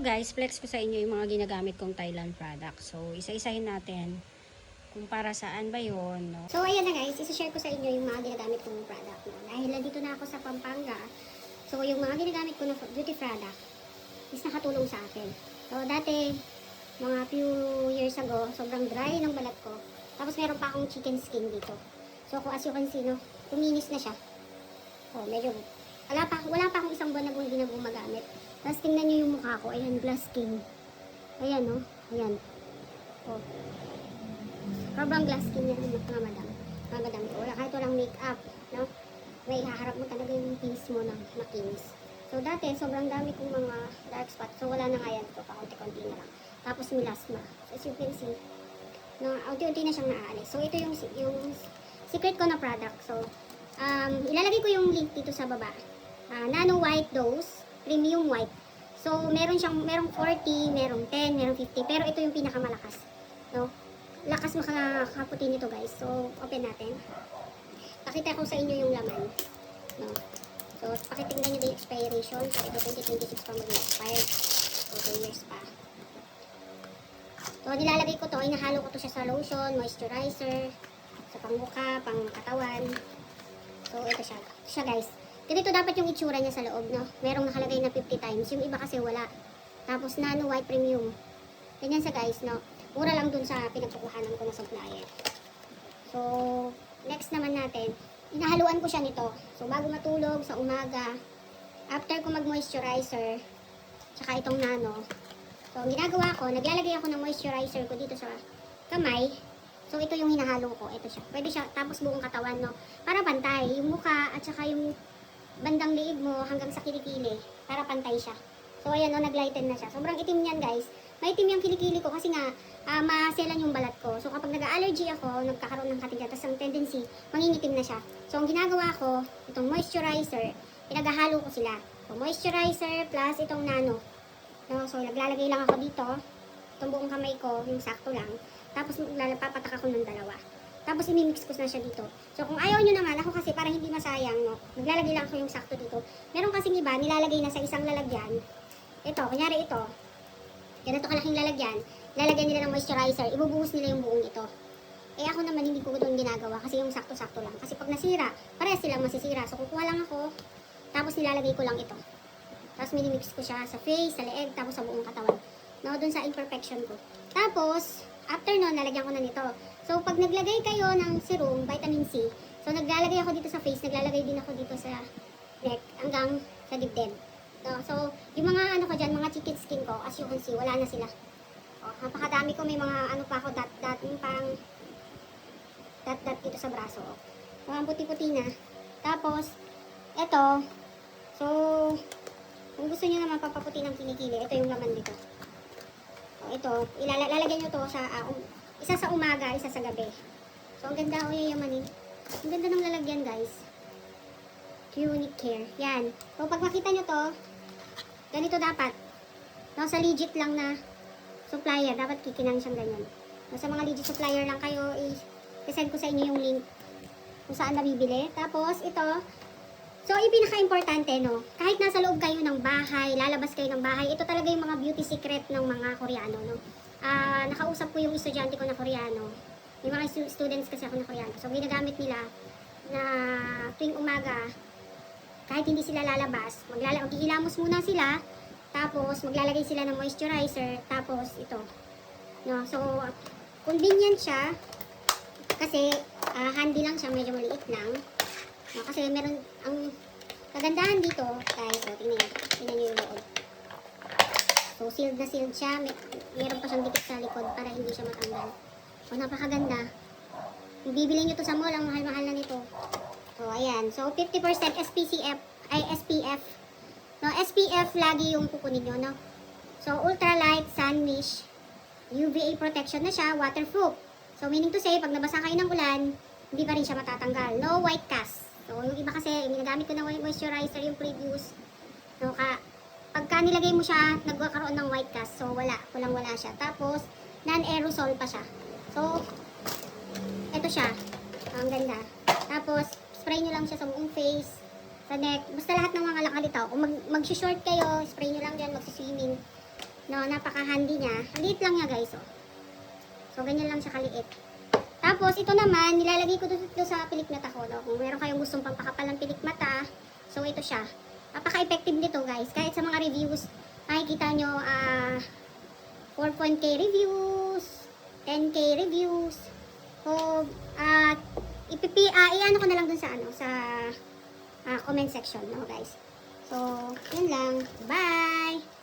Guys, flex ko sa inyo yung mga ginagamit kong Thailand product. So, isa-isahin natin kung para saan ba yun, no? So, ayan na guys, isa-share ko sa inyo yung mga ginagamit kong product. No? Dahil nandito na ako sa Pampanga, so yung mga ginagamit ko na beauty product is nakatulong sa akin. So, dati, mga few years ago, sobrang dry ng balat ko. Tapos meron pa akong chicken skin dito. So, kung as you can see, no, tuminis na siya. Oh, medyo, wala pa akong isang buwan na hindi na gumagamit. Tapos tingnan nyo yung mukha ko, ayan, glass skin. Ayan, no, ayan. Oh. Sobrang glass skin yan, mga madam ko. Kahit walang makeup, no? May haharap mo talaga yung face mo na makinis. So, dati, sobrang dami kong mga dark spot. So, wala na nga yan ito, pakunti-kunti na lang. Tapos, melasma. So, as you can see, no, unti-unti na siyang naaalis. So, ito yung secret ko na product. So, ilalagay ko yung link dito sa baba. Nano White Dose, Premium White. So, merong 40, merong 10, merong 50. Pero ito yung pinakamalakas, no? Lakas makakaputi nito guys. So, open natin. Pakita ko sa inyo yung laman. No? So, pakitingnan nyo din yung expiration. So, ito 2026 pa mag-expire. So, 2 years pa. So, nilalagay ko to. Inahalo ko to siya sa lotion, moisturizer, sa pangmukha, pang katawan. So, ito siya. Ito siya guys. Ganito dapat yung itsura niya sa loob, no? Merong nakalagay na 50 times. Yung iba kasi wala. Tapos, Nano White Premium. Ganyan sa guys, no? Mura lang dun sa pinagkukuhanan ko na supplier. So, next naman natin, inahaluan ko siya nito. So, bago matulog sa umaga, after ko mag-moisturizer, tsaka itong nano, so, ang ginagawa ko, naglalagay ako ng moisturizer ko dito sa kamay. So, ito yung hinahalo ko. Ito siya. Pwede siya, tapos buong katawan, no? Para pantay. Yung mukha at saka yung bandang liig mo hanggang sa kilikili, para pantay siya. So, ayan, no, naglighten na siya. Sobrang itim niyan, guys. Maitim yung kilikili ko kasi nga maselan yung balat ko. So kapag nag-allergy ako, nagkakaroon ng katiga, tapos ang tendency, mangingitim na siya. So ang ginagawa ko, itong moisturizer, pinaghahalo ko sila. So moisturizer plus itong nano. No, so naglalagay lang ako dito, itong buong kamay ko, yung sakto lang. Tapos papatak ako ng dalawa. Tapos imimix ko na siya dito. So kung ayaw nyo naman, ako kasi para hindi masayang, no, naglalagay lang ako yung sakto dito. Meron kasing iba, nilalagay na sa isang lalagyan. Ito, kunyari ito. Ganito kalaking lalagyan. Lalagyan nila ng moisturizer. Ibubuhos nila yung buong ito. Eh ako naman hindi ko doon ginagawa kasi yung sakto-sakto lang. Kasi pag nasira, parehas silang masisira. So kukuha lang ako. Tapos nilalagay ko lang ito. Tapos minimix ko siya sa face, sa leeg, tapos sa buong katawan. No, doon sa imperfection ko. Tapos, after nun, nalagyan ko na nito. So pag naglagay kayo ng serum, vitamin C, so naglalagay ako dito sa face, naglalagay din ako dito sa neck, hanggang sa dibdib. No, so, yung mga ano ko dyan, mga chicken skin ko, as you can see, wala na sila. O, napakadami ko, may mga ano pa ako, yung pang dot dito sa braso. Mga puti-puti na. Tapos, eto, so, kung gusto nyo naman papaputi ng kilikili, ito yung laman dito. O, ito, lalagyan nyo to sa, isa sa umaga, isa sa gabi. So, ang ganda, o yayamanin. Ang ganda ng lalagyan, guys. Unique Care. Yan. So, pag makita nyo to, ganito dapat. No, sa legit lang na supplier, dapat kikinang siyang ganyan. No, sa mga legit supplier lang kayo, i-send ko sa inyo yung link kung saan nabibili. Tapos, ito. So, yung pinaka-importante, no, kahit nasa loob kayo ng bahay, lalabas kayo ng bahay, ito talaga yung mga beauty secret ng mga Koreano, no. Nakausap ko yung estudyante ko na Koreano. Yung mga students kasi ako na Koreano. So, ginagamit nila na tuwing umaga, kahit hindi sila lalabas, maghihilamos muna sila, tapos maglalagay sila ng moisturizer, tapos ito. No, so, convenient siya, kasi handy lang siya, medyo maliit lang. No, kasi meron, ang kagandahan dito, guys, so, tingnan nyo yung loob. So, sealed na sealed siya, meron pa siyang dikit sa likod para hindi siya matanggal. So, napakaganda. Kung bibili nyo to sa mall, ang mahal-mahal na nito. So, ayan. So, 50% SPF. No, SPF lagi yung kukunin nyo, no? So, ultralight, sun mist, UVA protection na siya, waterproof. So, meaning to say, pag nabasa kayo ng ulan, hindi pa rin siya matatanggal. No white cast. So, yung iba kasi, ginagamit ko na moisturizer yung previous. No, pagka nilagay mo siya, nagkakaroon ng white cast. So, walang-wala siya. Tapos, non-aerosol pa siya. So, ito siya. Ang ganda. Tapos, spray nyo lang siya sa buong face, sa neck, basta lahat ng mga lakalitaw. Kung mag-short kayo, spray nyo lang dyan, magsiswimming. No, napaka-handy niya. Liit lang niya guys, oh. So, ganyan lang siya kaliit. Tapos, ito naman, nilalagay ko dito sa pilik mata ko, no? Kung meron kayong gustong pampakapal ng pilik mata, so ito siya. Napaka-effective nito guys. Kahit sa mga reviews, makikita nyo, 4.k reviews, 10k reviews. So, i-ano ko na lang dun sa, sa comment section, no guys. So, yun lang. Bye!